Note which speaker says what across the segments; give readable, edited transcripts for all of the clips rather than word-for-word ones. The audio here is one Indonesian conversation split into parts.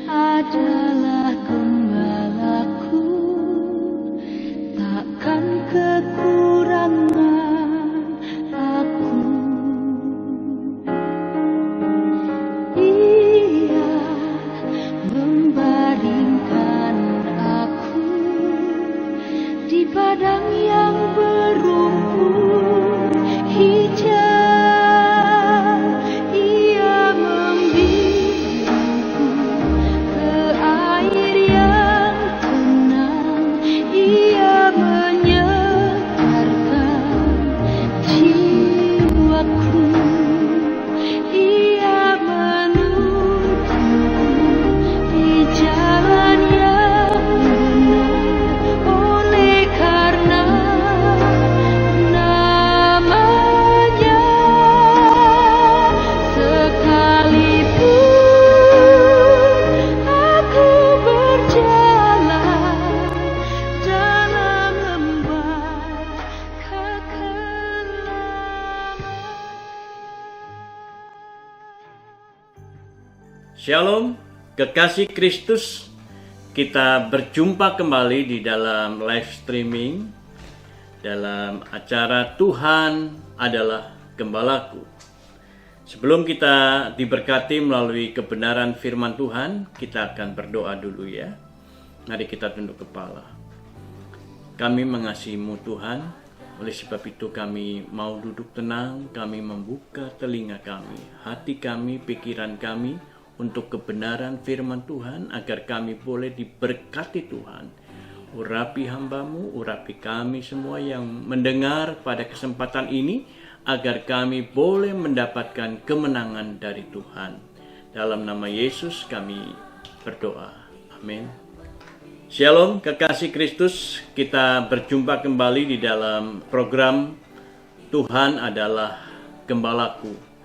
Speaker 1: adalah gembalaku, takkan kekurangan aku. Ia membaringkan aku di padang yang berumput hijau.
Speaker 2: Shalom, kekasih Kristus. Kita berjumpa kembali di dalam live streaming dalam acara Tuhan adalah Gembalaku. Sebelum kita diberkati melalui kebenaran firman Tuhan, kita akan berdoa dulu ya. Mari kita tunduk kepala. Kami mengasihi-Mu Tuhan, oleh sebab itu kami mau duduk tenang, kami membuka telinga kami, hati kami, pikiran kami, untuk kebenaran firman Tuhan, agar kami boleh diberkati Tuhan. Urapi hamba-Mu, urapi kami semua yang mendengar pada kesempatan ini, agar kami boleh mendapatkan kemenangan dari Tuhan. Dalam nama Yesus kami berdoa. Amin. Shalom, kekasih Kristus. Kita berjumpa kembali di dalam program Tuhan adalah Gembalaku.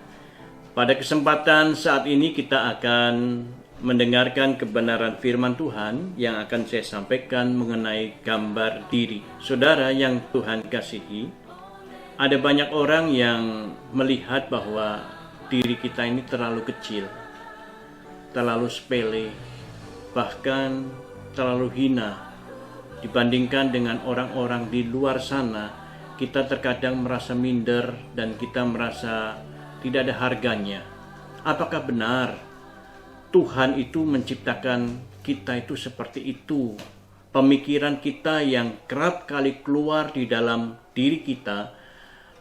Speaker 2: Pada kesempatan saat ini kita akan mendengarkan kebenaran firman Tuhan yang akan saya sampaikan mengenai gambar diri. Saudara yang Tuhan kasihi, ada banyak orang yang melihat bahwa diri kita ini terlalu kecil, terlalu sepele, bahkan terlalu hina. Dibandingkan dengan orang-orang di luar sana, kita terkadang merasa minder dan kita merasa tidak ada harganya. Apakah benar Tuhan itu menciptakan kita itu seperti itu? Pemikiran kita yang kerap kali keluar di dalam diri kita,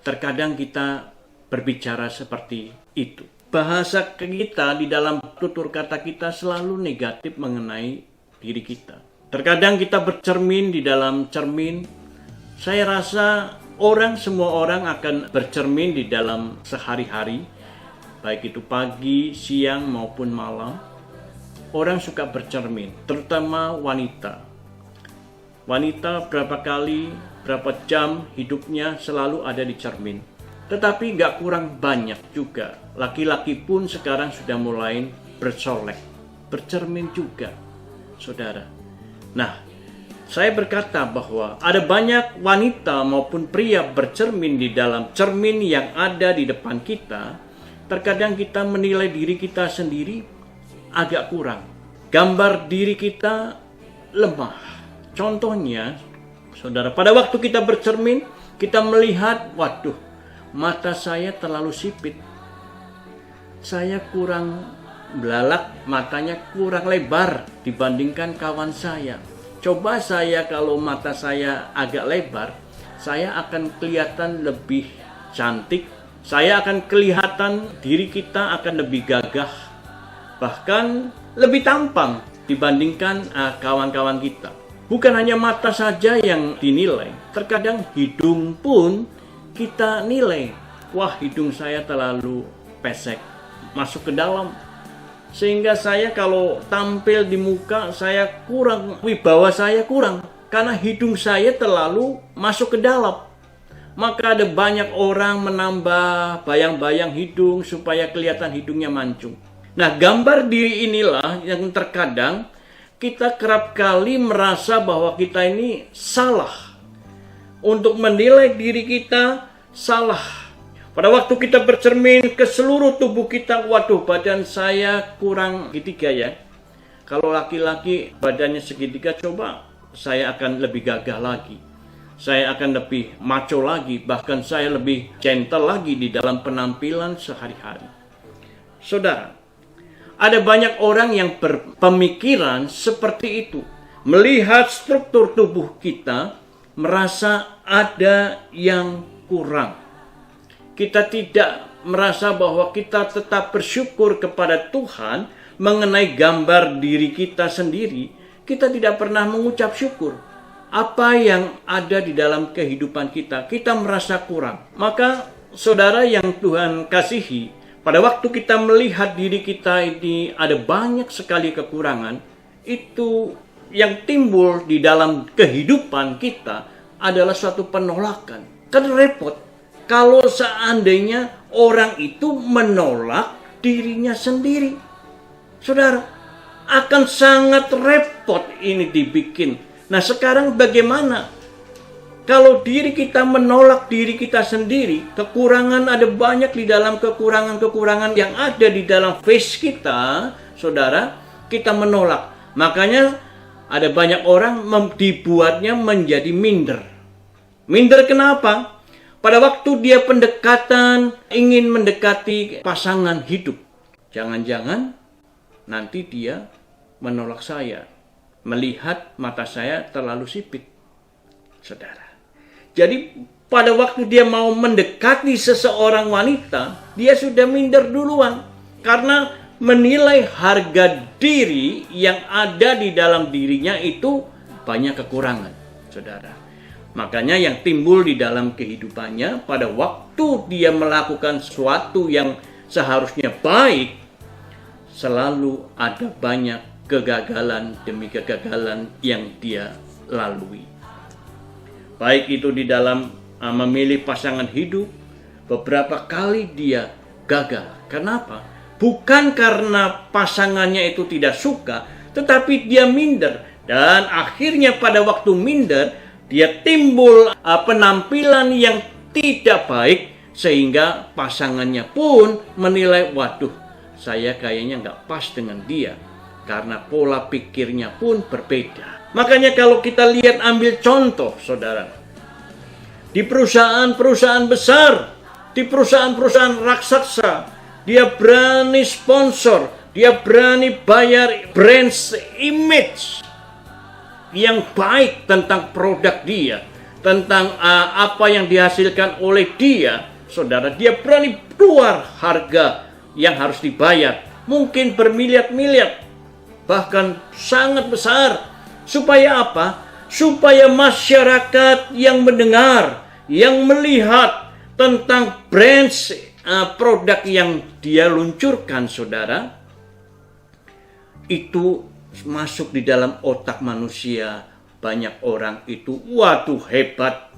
Speaker 2: terkadang kita berbicara seperti itu. Bahasa kita di dalam tutur kata kita selalu negatif mengenai diri kita. Terkadang kita bercermin di dalam cermin. Saya rasa semua orang akan bercermin di dalam sehari-hari, baik itu pagi, siang maupun malam. Orang suka bercermin, terutama wanita. Wanita berapa jam hidupnya selalu ada di cermin. Tetapi gak kurang banyak juga. Laki-laki pun sekarang sudah mulai bersolek, bercermin juga, saudara. Nah, saya berkata bahwa ada banyak wanita maupun pria bercermin di dalam cermin yang ada di depan kita. Terkadang kita menilai diri kita sendiri agak kurang. Gambar diri kita lemah. Contohnya, saudara, pada waktu kita bercermin, kita melihat, waduh, mata saya terlalu sipit. Saya kurang belalak, matanya kurang lebar dibandingkan kawan saya. Coba saya kalau mata saya agak lebar, saya akan kelihatan lebih cantik, saya akan kelihatan diri kita akan lebih gagah, bahkan lebih tampang dibandingkan kawan-kawan kita. Bukan hanya mata saja yang dinilai, terkadang hidung pun kita nilai. Wah, hidung saya terlalu pesek, masuk ke dalam. Sehingga saya kalau tampil di muka saya kurang, wibawa saya kurang. Karena hidung saya terlalu masuk ke dalam. Maka ada banyak orang menambah bayang-bayang hidung supaya kelihatan hidungnya mancung. Nah, gambar diri inilah yang terkadang kita kerap kali merasa bahwa kita ini salah. untuk menilai diri kita salah. Pada waktu kita bercermin ke seluruh tubuh kita, waduh, badan saya kurang segitiga ya. Kalau laki-laki badannya segitiga, coba saya akan lebih gagah lagi. Saya akan lebih macho lagi, bahkan saya lebih gentle lagi di dalam penampilan sehari-hari. Saudara, ada banyak orang yang berpemikiran seperti itu. Melihat struktur tubuh kita, merasa ada yang kurang. Kita tidak merasa bahwa kita tetap bersyukur kepada Tuhan mengenai gambar diri kita sendiri. Kita tidak pernah mengucap syukur. Apa yang ada di dalam kehidupan kita, kita merasa kurang. Maka saudara yang Tuhan kasihi, pada waktu kita melihat diri kita ini ada banyak sekali kekurangan, itu yang timbul di dalam kehidupan kita adalah suatu penolakan. Kan repot kalau seandainya orang itu menolak dirinya sendiri. Saudara, akan sangat repot ini dibikin. Nah, sekarang bagaimana kalau diri kita menolak diri kita sendiri? Kekurangan ada banyak di dalam kekurangan-kekurangan yang ada di dalam face kita, saudara, kita menolak. Makanya ada banyak orang dibuatnya menjadi minder. Minder kenapa? Pada waktu dia pendekatan, ingin mendekati pasangan hidup. Jangan-jangan nanti dia menolak saya. Melihat mata saya terlalu sipit. Saudara. Jadi pada waktu dia mau mendekati seseorang wanita, dia sudah minder duluan. Karena menilai harga diri yang ada di dalam dirinya itu banyak kekurangan, saudara. Makanya yang timbul di dalam kehidupannya pada waktu dia melakukan sesuatu yang seharusnya baik, selalu ada banyak kegagalan demi kegagalan yang dia lalui. Baik itu di dalam memilih pasangan hidup, beberapa kali dia gagal. Kenapa? Bukan karena pasangannya itu tidak suka, tetapi dia minder. Dan akhirnya pada waktu minder, dia timbul penampilan yang tidak baik, sehingga pasangannya pun menilai, waduh, saya kayaknya nggak pas dengan dia. Karena pola pikirnya pun berbeda. Makanya kalau kita lihat, ambil contoh, saudara. Di perusahaan-perusahaan besar, di perusahaan-perusahaan raksasa, dia berani sponsor, dia berani bayar brand image yang baik tentang produk dia, tentang apa yang dihasilkan oleh dia, saudara. Dia berani keluar harga yang harus dibayar, mungkin bermiliar-miliar, bahkan sangat besar. Supaya apa? Supaya masyarakat yang mendengar, yang melihat tentang brand produk yang dia luncurkan, saudara, itu masuk di dalam otak manusia. Banyak orang itu, waduh, hebat,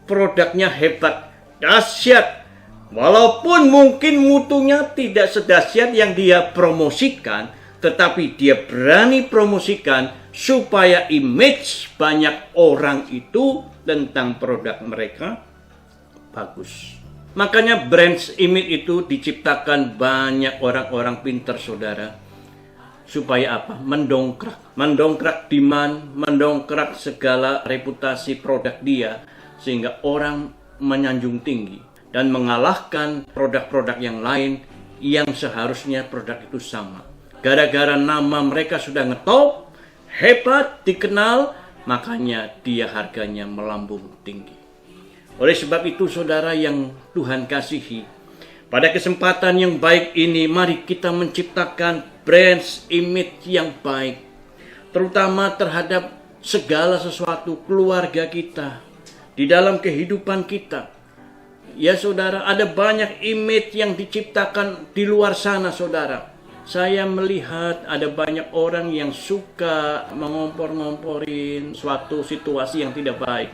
Speaker 2: produknya hebat, dahsyat. Walaupun mungkin mutunya tidak sedahsyat yang dia promosikan, tetapi dia berani promosikan supaya image banyak orang itu tentang produk mereka bagus. Makanya brand image itu diciptakan banyak orang-orang pintar, saudara. Supaya apa? Mendongkrak demand, mendongkrak segala reputasi produk dia, sehingga orang menyanjung tinggi dan mengalahkan produk-produk yang lain yang seharusnya produk itu sama. Gara-gara nama mereka sudah ngetop, hebat, dikenal, makanya dia harganya melambung tinggi. Oleh sebab itu, saudara yang Tuhan kasihi, pada kesempatan yang baik ini, mari kita menciptakan brand image yang baik, terutama terhadap segala sesuatu keluarga kita, di dalam kehidupan kita. Ya saudara, ada banyak image yang diciptakan di luar sana, saudara. Saya melihat ada banyak orang yang suka mengompor-ngomporin suatu situasi yang tidak baik.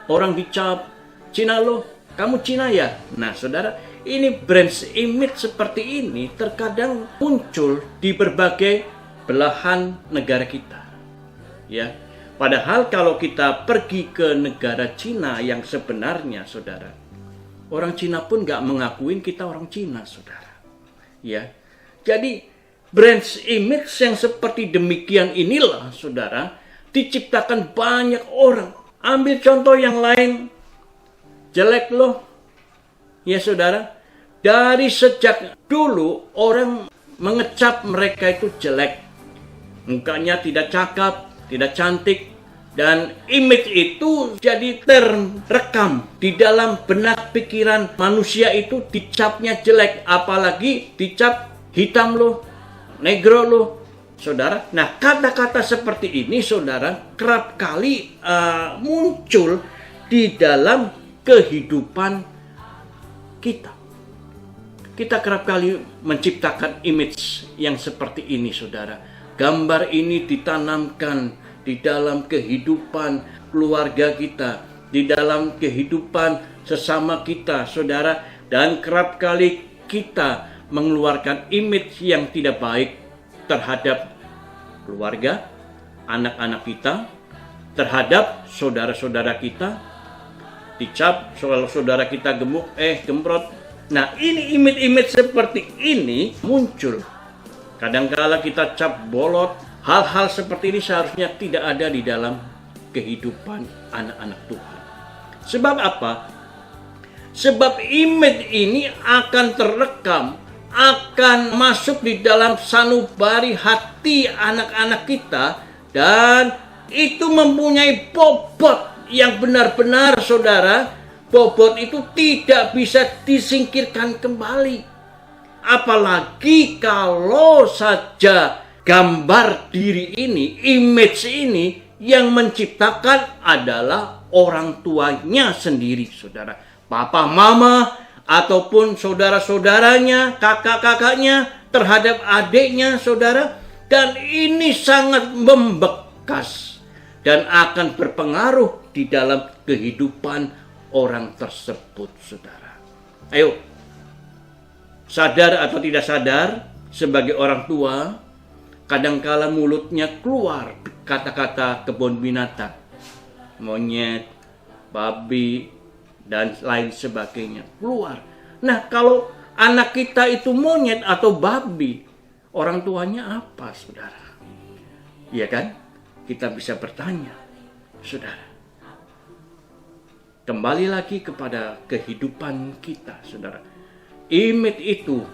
Speaker 2: Orang dicap, Cina loh, kamu Cina ya? Nah saudara, ini brand image seperti ini terkadang muncul di berbagai belahan negara kita. Ya, Padahal kalau kita pergi ke negara Cina yang sebenarnya, saudara, orang Cina pun gak mengakuin kita orang Cina, saudara. Ya, jadi brand image yang seperti demikian inilah, saudara, diciptakan banyak orang. Ambil contoh yang lain, jelek loh, ya saudara. Dari sejak dulu orang mengecap mereka itu jelek, mukanya tidak cakap, tidak cantik, dan image itu jadi terekam di dalam benak pikiran manusia itu, dicapnya jelek, apalagi dicap hitam loh, negro loh, saudara. Nah, kata-kata seperti ini, saudara, kerap kali muncul di dalam kehidupan kita. Kita kerap kali menciptakan image yang seperti ini, saudara. Gambar ini ditanamkan di dalam kehidupan keluarga kita, di dalam kehidupan sesama kita, saudara. Dan kerap kali kita mengeluarkan image yang tidak baik terhadap keluarga, anak-anak kita, terhadap saudara-saudara kita. Dicap soal saudara kita gemuk, gemprot. Nah, ini image-image seperti ini muncul. Kadangkala kita cap bolot. Hal-hal seperti ini seharusnya tidak ada di dalam kehidupan anak-anak Tuhan. Sebab apa? Sebab image ini akan terekam, akan masuk di dalam sanubari hati anak-anak kita, dan itu mempunyai bobot yang benar-benar, saudara. Bobot itu tidak bisa disingkirkan kembali. Apalagi kalau saja gambar diri ini, image ini yang menciptakan adalah orang tuanya sendiri, saudara. Papa, mama, ataupun saudara-saudaranya, kakak-kakaknya, terhadap adiknya, saudara. Dan ini sangat membekas dan akan berpengaruh di dalam kehidupan orang tersebut, saudara. Ayo, sadar atau tidak sadar, sebagai orang tua, kadangkala mulutnya keluar kata-kata kebun binatang, monyet, babi, dan lain sebagainya, keluar. Nah, kalau anak kita itu monyet atau babi, orang tuanya apa, saudara? Iya kan? Kita bisa bertanya, saudara. Kembali lagi kepada kehidupan kita, saudara. Image itu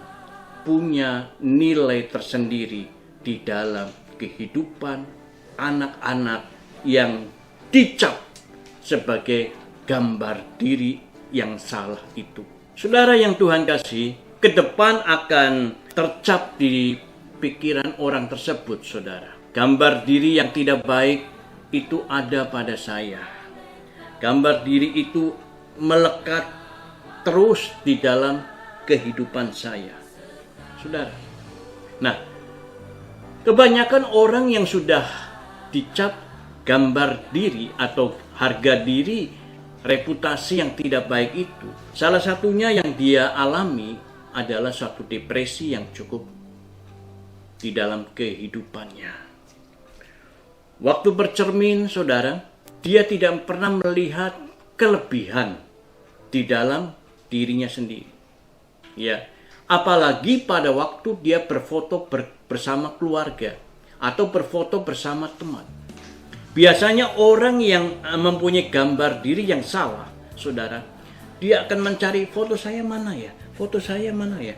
Speaker 2: punya nilai tersendiri di dalam kehidupan anak-anak yang dicap sebagai gambar diri yang salah itu. Saudara yang Tuhan kasih, ke depan akan tercap di pikiran orang tersebut, saudara. Gambar diri yang tidak baik itu ada pada saya. Gambar diri itu melekat terus di dalam kehidupan saya, saudara. Nah, kebanyakan orang yang sudah dicap gambar diri atau harga diri, reputasi yang tidak baik itu, salah satunya yang dia alami adalah suatu depresi yang cukup di dalam kehidupannya. Waktu bercermin, saudara, dia tidak pernah melihat kelebihan di dalam dirinya sendiri. Ya, apalagi pada waktu dia berfoto bersama keluarga atau berfoto bersama teman. Biasanya orang yang mempunyai gambar diri yang salah, saudara, dia akan mencari foto saya mana ya, foto saya mana ya.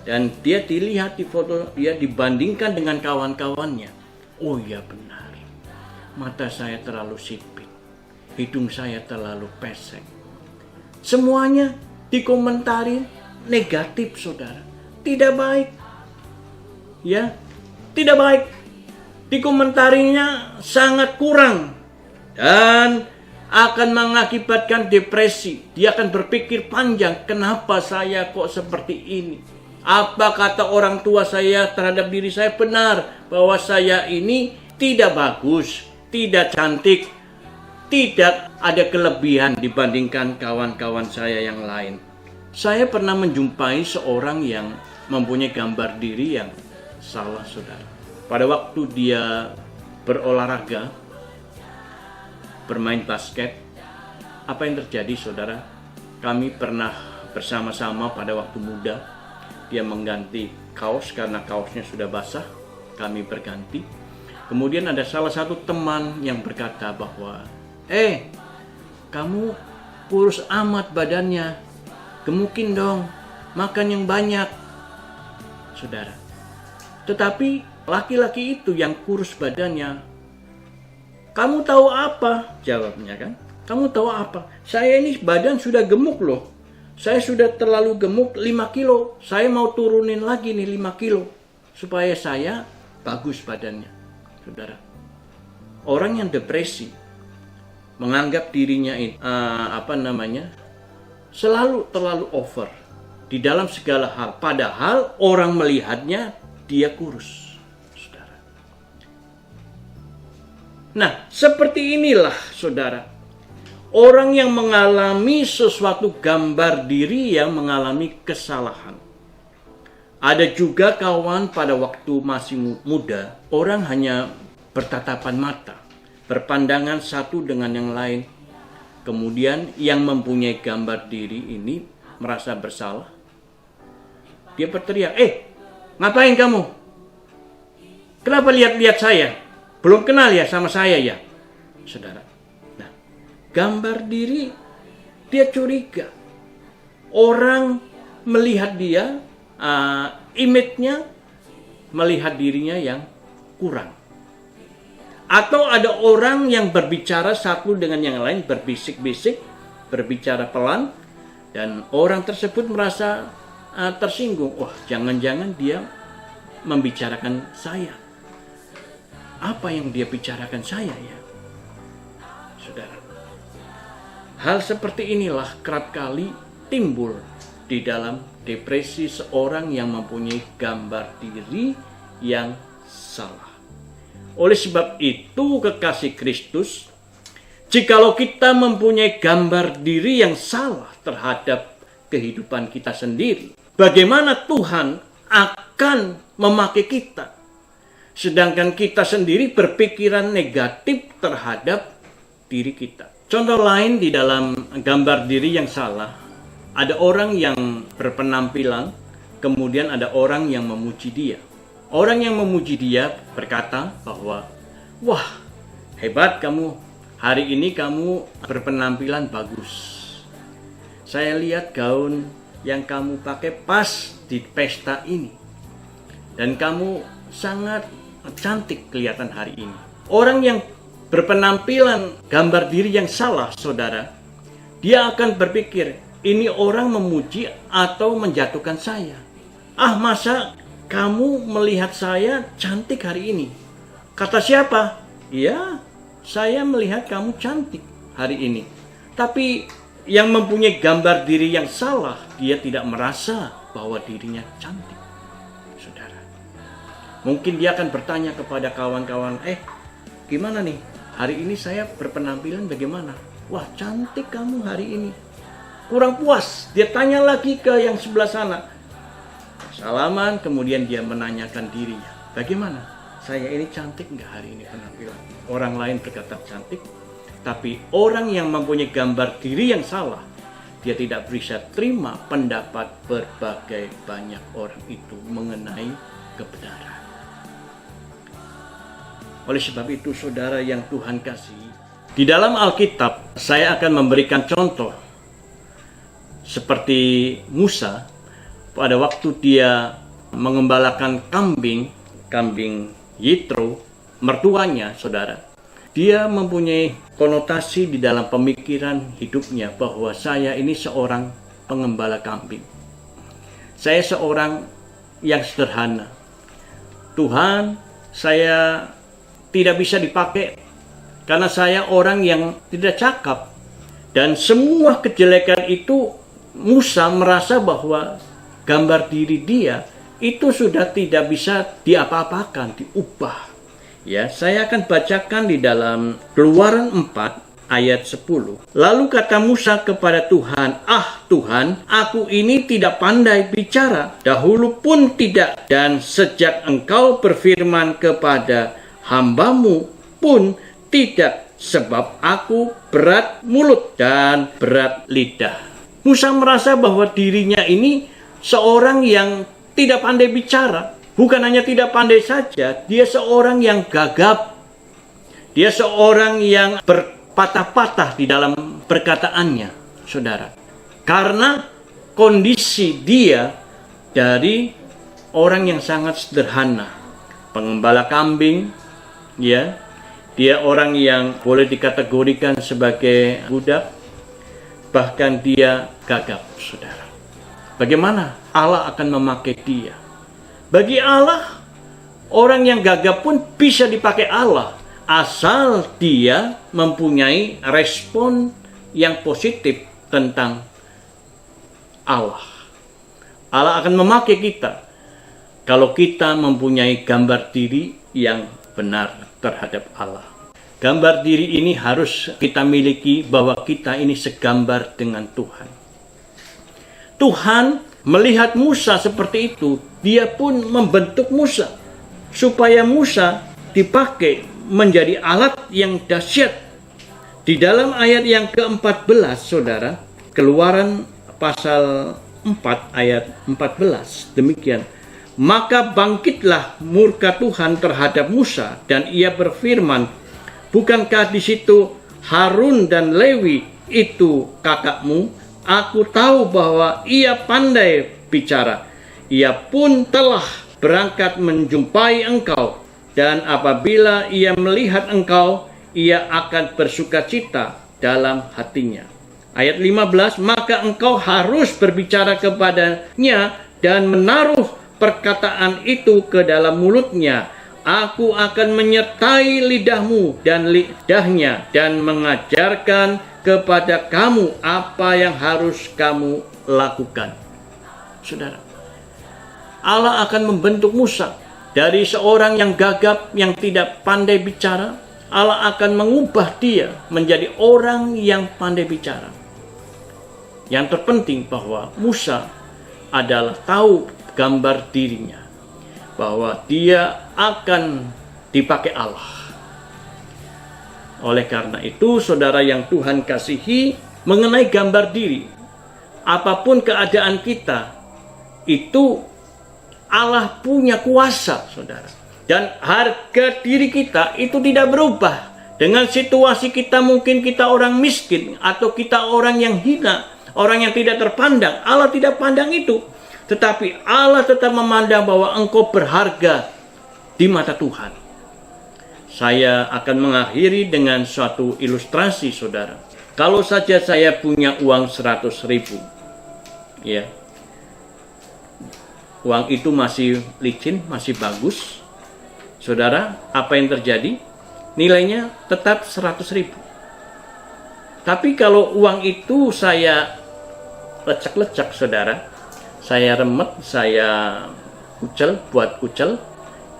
Speaker 2: Dan dia dilihat di foto, dia dibandingkan dengan kawan-kawannya. Oh ya benar, mata saya terlalu sipit, hidung saya terlalu pesek. Semuanya dikomentari negatif, saudara. Tidak baik. Ya, tidak baik. Dikomentarinya sangat kurang dan akan mengakibatkan depresi. Dia akan berpikir panjang, kenapa saya kok seperti ini? Apa kata orang tua saya terhadap diri saya benar bahwa saya ini tidak bagus, tidak cantik, tidak ada kelebihan dibandingkan kawan-kawan saya yang lain. Saya pernah menjumpai seorang yang mempunyai gambar diri yang salah, saudara. Pada waktu dia berolahraga, bermain basket. Apa yang terjadi, saudara? Kami pernah bersama-sama pada waktu muda. Dia mengganti kaos karena kaosnya sudah basah. Kami berganti. Kemudian ada salah satu teman yang berkata bahwa, kamu kurus amat badannya. Gemukin dong, makan yang banyak. Saudara. Tetapi laki-laki itu yang kurus badannya, kamu tahu apa? Jawabnya kan? Kamu tahu apa? Saya ini badan sudah gemuk loh. Saya sudah terlalu gemuk 5 kilo. Saya mau turunin lagi nih 5 kilo. Supaya saya bagus badannya. Saudara. Orang yang depresi. Menganggap dirinya selalu terlalu over. Di dalam segala hal. Padahal orang melihatnya dia kurus. Saudara. Nah, seperti inilah saudara. Orang yang mengalami sesuatu gambar diri yang mengalami kesalahan. Ada juga kawan pada waktu masih muda, orang hanya bertatapan mata, berpandangan satu dengan yang lain. Kemudian yang mempunyai gambar diri ini merasa bersalah. Dia berteriak, ngapain kamu? Kenapa lihat-lihat saya? Belum kenal ya sama saya ya? Saudara. Gambar diri, dia curiga. Orang melihat dia, image-nya, melihat dirinya yang kurang. Atau ada orang yang berbicara satu dengan yang lain, berbisik-bisik, berbicara pelan, dan orang tersebut merasa tersinggung. Wah, jangan-jangan dia membicarakan saya. Apa yang dia bicarakan saya ya? Saudara. Hal seperti inilah kerap kali timbul di dalam depresi seorang yang mempunyai gambar diri yang salah. Oleh sebab itu, kekasih Kristus, jikalau kita mempunyai gambar diri yang salah terhadap kehidupan kita sendiri, bagaimana Tuhan akan memakai kita? Sedangkan kita sendiri berpikiran negatif terhadap diri kita. Contoh lain di dalam gambar diri yang salah, ada orang yang berpenampilan, kemudian ada orang yang memuji dia. Orang yang memuji dia berkata bahwa, wah, hebat kamu, hari ini kamu berpenampilan bagus. Saya lihat gaun yang kamu pakai pas di pesta ini. Dan kamu sangat cantik kelihatan hari ini. Orang yang berpenampilan gambar diri yang salah, saudara, dia akan berpikir, ini orang memuji atau menjatuhkan saya. Masa kamu melihat saya cantik hari ini? Kata siapa? Ya, saya melihat kamu cantik hari ini. Tapi yang mempunyai gambar diri yang salah, dia tidak merasa bahwa dirinya cantik. Saudara. Mungkin dia akan bertanya kepada kawan-kawan, gimana nih? Hari ini saya berpenampilan bagaimana? Wah, cantik kamu hari ini. Kurang puas. Dia tanya lagi ke yang sebelah sana. Salaman, kemudian dia menanyakan dirinya. Bagaimana? Saya ini cantik nggak hari ini penampilan? Orang lain berkata cantik. Tapi orang yang mempunyai gambar diri yang salah, dia tidak bisa terima pendapat berbagai banyak orang itu mengenai kebenaran. Oleh sebab itu, saudara yang Tuhan kasih, di dalam Alkitab saya akan memberikan contoh seperti Musa pada waktu dia mengembalakan kambing Yitro, mertuanya, saudara. Dia mempunyai konotasi di dalam pemikiran hidupnya bahwa saya ini seorang pengembala kambing. Saya seorang yang sederhana. Tuhan, saya tidak bisa dipakai karena saya orang yang tidak cakap. Dan semua kejelekan itu Musa merasa bahwa gambar diri dia itu sudah tidak bisa diapa-apakan, diubah. Ya, saya akan bacakan di dalam Keluaran 4 ayat 10. Lalu kata Musa kepada Tuhan, Tuhan, aku ini tidak pandai bicara, dahulu pun tidak, dan sejak engkau berfirman kepada hambamu pun tidak sebab aku berat mulut dan berat lidah. Musa merasa bahwa dirinya ini seorang yang tidak pandai bicara. Bukan hanya tidak pandai saja, dia seorang yang gagap. Dia seorang yang berpatah-patah di dalam perkataannya, saudara. Karena kondisi dia dari orang yang sangat sederhana, pengembala kambing, ya. Dia orang yang boleh dikategorikan sebagai budak, bahkan dia gagap, saudara. Bagaimana Allah akan memakai dia? Bagi Allah, orang yang gagap pun bisa dipakai Allah, asal dia mempunyai respon yang positif tentang Allah. Allah akan memakai kita kalau kita mempunyai gambar diri yang benar terhadap Allah. Gambar diri ini harus kita miliki, bahwa kita ini segambar dengan Tuhan. Tuhan melihat Musa seperti itu, dia pun membentuk Musa supaya Musa dipakai menjadi alat yang dahsyat. Di dalam ayat yang ke-14, saudara, Keluaran pasal 4 ayat 14, demikian. Maka bangkitlah murka Tuhan terhadap Musa, dan ia berfirman, bukankah di situ Harun dan Lewi itu kakakmu? Aku tahu bahwa ia pandai bicara. Ia pun telah berangkat menjumpai engkau, dan apabila ia melihat engkau, ia akan bersukacita dalam hatinya. Ayat 15, maka engkau harus berbicara kepadanya dan menaruh perkataan itu ke dalam mulutnya. Aku akan menyertai lidahmu dan lidahnya dan mengajarkan kepada kamu apa yang harus kamu lakukan. Saudara, Allah akan membentuk Musa dari seorang yang gagap, yang tidak pandai bicara. Allah akan mengubah dia menjadi orang yang pandai bicara. Yang terpenting bahwa Musa adalah tahu gambar dirinya, bahwa dia akan dipakai Allah. Oleh karena itu, saudara yang Tuhan kasihi, mengenai gambar diri, apapun keadaan kita, itu Allah punya kuasa, saudara. Dan harga diri kita itu tidak berubah. Dengan situasi kita, mungkin kita orang miskin, atau kita orang yang hina, orang yang tidak terpandang. Allah tidak pandang itu. Tetapi Allah tetap memandang bahwa engkau berharga di mata Tuhan. Saya akan mengakhiri dengan suatu ilustrasi, saudara. Kalau saja saya punya uang 100.000, ya, uang itu masih licin, masih bagus, saudara, apa yang terjadi? Nilainya tetap 100.000. Tapi kalau uang itu saya lecek-lecek, saudara, saya remet, saya kucel, buat kucel,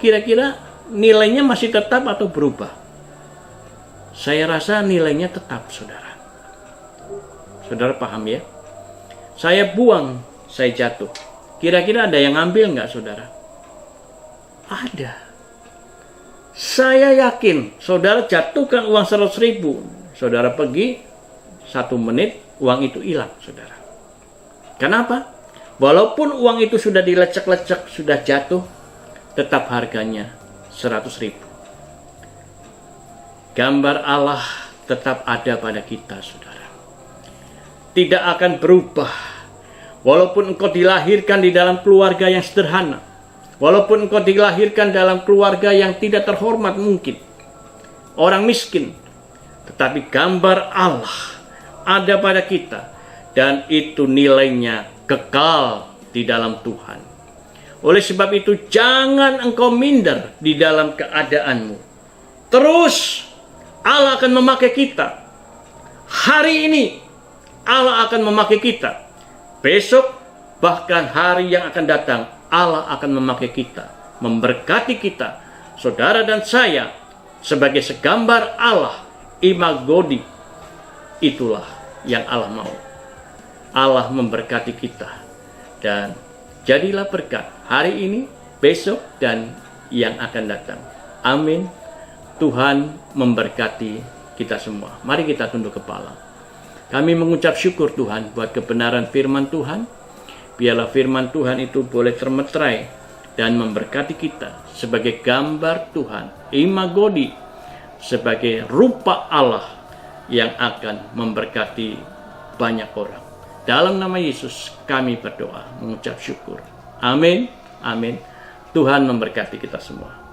Speaker 2: kira-kira nilainya masih tetap atau berubah? Saya rasa nilainya tetap, saudara. Saudara paham ya? Saya buang, saya jatuh. Kira-kira ada yang ngambil nggak, saudara? Ada. Saya yakin, saudara jatuhkan uang 100.000, saudara pergi 1 menit, uang itu hilang, saudara. Kenapa? Walaupun uang itu sudah dilecek-lecek, sudah jatuh, tetap harganya 100.000. Gambar Allah tetap ada pada kita, saudara. Tidak akan berubah. Walaupun engkau dilahirkan di dalam keluarga yang sederhana, walaupun engkau dilahirkan dalam keluarga yang tidak terhormat mungkin, orang miskin, tetapi gambar Allah ada pada kita, dan itu nilainya kekal di dalam Tuhan. Oleh sebab itu, jangan engkau minder di dalam keadaanmu. Terus Allah akan memakai kita. Hari ini Allah akan memakai kita. Besok, bahkan hari yang akan datang, Allah akan memakai kita, memberkati kita, saudara dan saya, sebagai segambar Allah, imago Dei. Itulah yang Allah mau. Allah memberkati kita, dan jadilah berkat hari ini, besok, dan yang akan datang. Amin. Tuhan memberkati kita semua. Mari kita tunduk kepala. Kami mengucap syukur Tuhan buat kebenaran firman Tuhan. Biarlah firman Tuhan itu boleh termeterai dan memberkati kita sebagai gambar Tuhan, imago Dei, sebagai rupa Allah yang akan memberkati banyak orang. Dalam nama Yesus kami berdoa, mengucap syukur. Amin. Amin. Tuhan memberkati kita semua.